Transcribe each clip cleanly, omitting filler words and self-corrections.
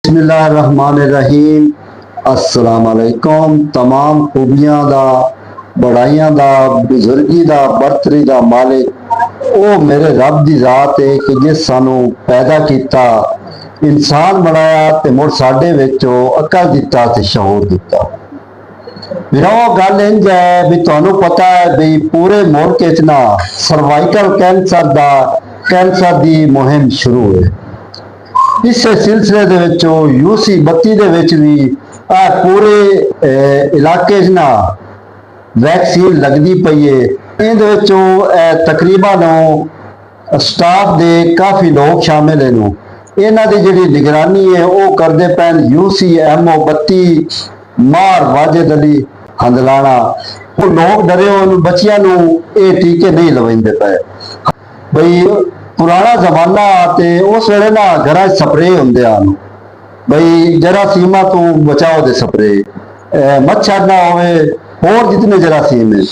बिस्मिल्लाहिर्रहमानिर्रहीम। अस्सलाम वालेकुम। तमाम खूबियां दा, बड़ाइयां दा, बुजुर्गी दा, बरतरी दा मालिक ओ मेरे रब दी जात है कि जिस सानू पैदा किया, इंसान बनाया ते मुड़ साडे विच अकल दिता ते शऊर दिता। मेरा गल इंज है भी तुहानू पता है भी पूरे मुल्क विच ना सर्वाइकल कैंसर दी मुहिम शुरू है। इस सिलसिले दे विचों यूसी 32 दे विच भी पूरे इलाके च ना वैक्सीन लगदी पई है। इहदे विचों तकरीबन स्टाफ दे काफ़ी लोग शामिल हैं। इन्हां दी जिहड़ी निगरानी है वो करदे पैन UCMO 32 मार वाजिद अली हंदलाना। वो लोग डरे होन बच्चियां नू ये टीके नहीं लवाइंदे पे बई पुराना जमाना ते उस वेले ना घर स्प्रे होंदे आन बई जरासीमा तो बचाओ दे स्प्रे मच्छर ना होवे होर जितने जरासीम है।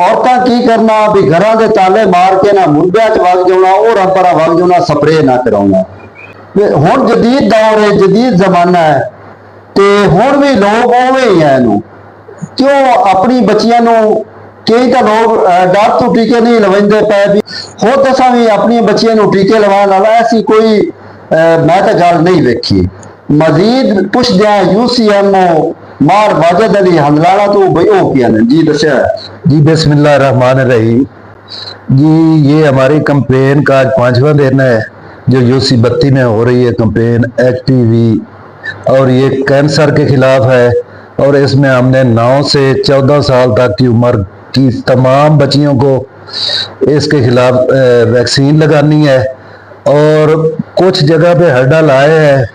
औरतां की करना भी घर के ताले मार के ना मुर्गिया च वग जाना और अपरा वग जाना स्प्रे ना कराना। हुण जदीद दौर है, जदीद जमाना है ते हुण भी लोग उवें ही हैं। क्यों अपनी बच्चियां नू कई तो लोग डर तो टीके नहीं लवाइंदे पे भी खुद असां भी अपनी बच्चियां नू टीके लवाने वाला ऐसी कोई मैं तो गल नहीं वेखी। मजीद पुछ दिया UCMO मार वाजिद अली हंदलाना तो भाई ओ क्या ने जी दस्या जी। बिस्मिल्लाहिर्रहमानिर्रहीम जी। ये हमारी कंपेन का आज 5वां दिन है जो UC 32 में हो रही है कंपेन HPV और ये कैंसर के खिलाफ है। और इसमें हमने 9 से 14 साल तक की उम्र की तमाम बच्चियों को इसके खिलाफ वैक्सीन लगानी है। और कुछ जगह पे हर्डल आए हैं,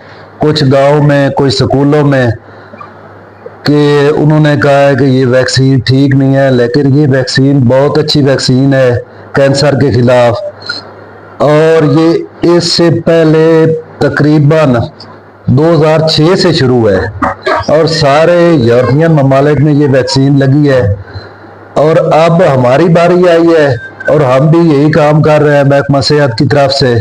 कुछ गांव में, कुछ स्कूलों में कि उन्होंने कहा है कि ये वैक्सीन ठीक नहीं है, लेकिन ये वैक्सीन बहुत अच्छी वैक्सीन है कैंसर के खिलाफ। और ये इससे पहले तकरीबन 2006 से शुरू है और सारे यूरोपियन ममालिक में ये वैक्सीन लगी है। और अब हमारी बारी आई है और हम भी यही काम कर रहे हैं महकमा सेहत की तरफ से।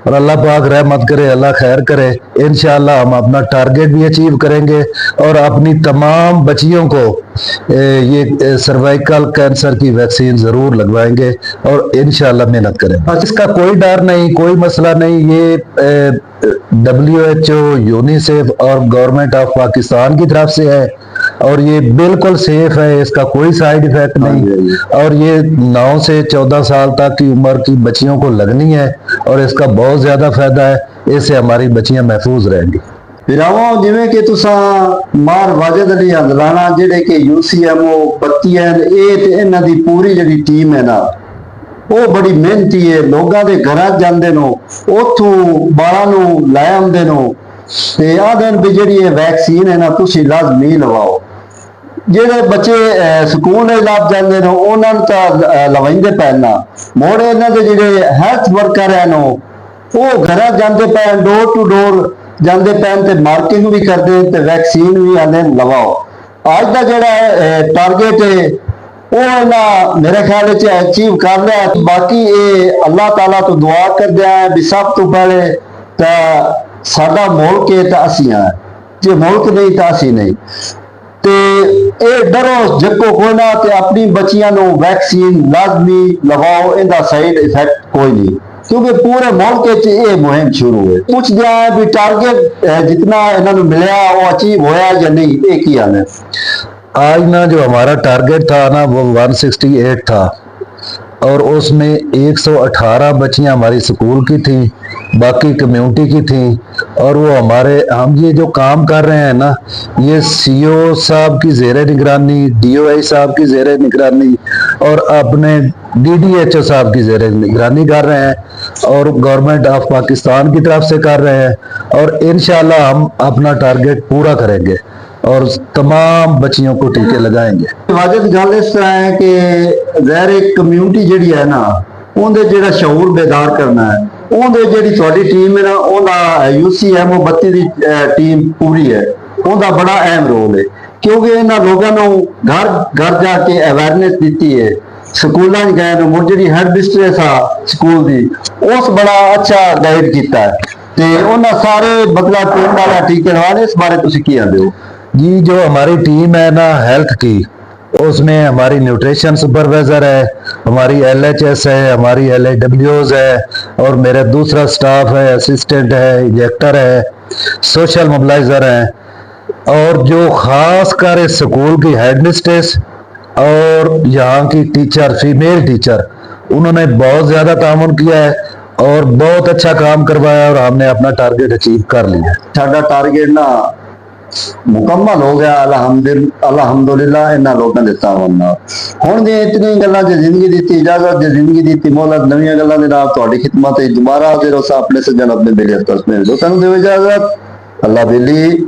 और अल्लाह पाक रहमत करे, अल्लाह खैर करे। इंशाअल्लाह हम अपना टारगेट भी अचीव करेंगे और अपनी तमाम बच्चियों को ये सर्वाइकल कैंसर की वैक्सीन ज़रूर लगवाएंगे और इंशाअल्लाह मेहनत करेंगे। इसका कोई डर नहीं, कोई मसला नहीं। ये WHO, यूनिसेफ और गवर्नमेंट ऑफ पाकिस्तान की तरफ से है और ये बिल्कुल सेफ है, इसका कोई साइड इफेक्ट नहीं। और ये 9 से 14 साल तक की उम्र की बच्चियों को लगनी है और इसका बहुत ज्यादा फायदा है। इससे हमारी बच्चियां महफूज रहेंगी। फिराओ जिवें कि तुसा मार वाजिद अली हंदलाना जेडे कि UCMO 32 है ये ते इन्हां दी पूरी जिहड़ी टीम है ना वो बड़ी मेहनती है। लोगों के घर जाते नो उथों बाला नू लै आउंदे नो ते आखदे भी जिहड़ी वैक्सीन है ना तुसी लाजमी लवाओ। जेडे बच्चे स्कूल लभ जाते नो उन्होंने तो लवाइंदे पे ना मोड़ इन्हां दे जिहड़े हैल्थ वर्कर है नो वो घर जाते पे डोर टू डोर जाते पैन ते मार्किंग भी करते ते वैक्सीन भी आने लवाओ। अज का जिहड़ा टारगेट है वो ना मेरे ख्याल अचीव कर लिया। बाकी ये अल्लाह ताला तो दुआ कर दिया है भी सब तो पहले तो साडा मुल्क है तो असी हैं, जे मुल्क नहीं तो असी नहीं। ते ये डरो जको कोई ना ते अपनी बच्चियां नू वैक्सीन लाजमी लगाओ, इनका साइड इफेक्ट कोई नहीं क्योंकि पूरे मुल्क ये मुहिम शुरू है। पूछ दिया है भी टारगेट जितना इन्होंने मिलया वो अचीव होया या नहीं, ये की हाल है? आज ना जो हमारा टारगेट था ना वो 168 था और उसमें 118 बच्चियां हमारी स्कूल की थी, बाकी कम्युनिटी की थी। और वो हम ये जो काम कर रहे हैं ना ये CO साहब की ज़ेरे निगरानी, DOI साहब की ज़ेरे निगरानी और अपने DDHO साहब की ज़ेरे निगरानी कर रहे हैं और गवर्नमेंट ऑफ पाकिस्तान की तरफ से कर रहे हैं। और इंशाल्लाह हम अपना टारगेट पूरा करेंगे और तमाम बच्चियों को टीके लगाएंगे। वाजिद गल इस तरह है कि ज़ाहिर एक कम्युनिटी जिहड़ी है ना उनके जिहड़ा शऊर बेदार करना है, उनके जिहड़ी तुहाडी टीम है ना उनका UCMO 32 की टीम पूरी है, उनका बड़ा अहम रोल है क्योंकि इन्होंने लोगों को घर घर जाके अवेयरनेस दी है। स्कूलों गए मुझ जी हेड मिस्ट्रेस आ स्कूल की उस बड़ा अच्छा गाइड किया है ਤੇ ਉਹਨਾਂ ਸਾਰੇ ਬਦਲਾ ਟੀਮ ਵਾਲਾ ਟੀਕੇ ਲਵਾਣੇ, ਇਸ ਬਾਰੇ ਤੁਸੀਂ ਕੀ ਆਂਦੇ ਹੋ? जी जो हमारी टीम है ना हेल्थ की, उसमें हमारी न्यूट्रिशन सुपरवाइजर है, हमारी LHS है, हमारी LAWs है, और मेरा दूसरा स्टाफ है, असिस्टेंट है, इंजेक्टर है, सोशल मोबिलाइजर है, और जो खास कर इस स्कूल की हेड मिस्ट्रेस और यहाँ की टीचर, फीमेल टीचर, उन्होंने बहुत ज़्यादा तामुन किया है और बहुत अच्छा काम करवाया और हमने अपना टारगेट अचीव कर लिया। ਸਾਡਾ ਟਾਰਗੇਟ ਨਾ ਮੁਕੰਮਲ ਹੋ ਗਿਆ ਅਲਹਮਦੁਲਿਲਾ ਇਹਨਾਂ ਲੋਕਾਂ ਦੇ ਤਾਵਨ ਨਾਲ। ਹੁਣ ਦੀਆਂ ਇਤਨੀ ਗੱਲਾਂ ਜੇ ਜ਼ਿੰਦਗੀ ਦਿੱਤੀ ਇਜਾਜ਼ਤ, ਜੇ ਜ਼ਿੰਦਗੀ ਦਿੱਤੀ ਮੌਲਤ, ਨਵੀਆਂ ਗੱਲਾਂ ਦੇ ਨਾਲ ਤੁਹਾਡੀ ਖਿਦਮਤ ਵਿੱਚ ਦੁਬਾਰਾ ਹਾਜ਼ਰ ਹੋ ਸਾ ਆਪਣੇ ਸੱਜਣ ਆਪਣੇ ਬੇਲੇ ਤਸਮੇ। ਲੋਕਾਂ ਨੂੰ ਦਿਓ ਇਜਾਜ਼ਤ। ਅੱਲਾ ਬੇਲੀ।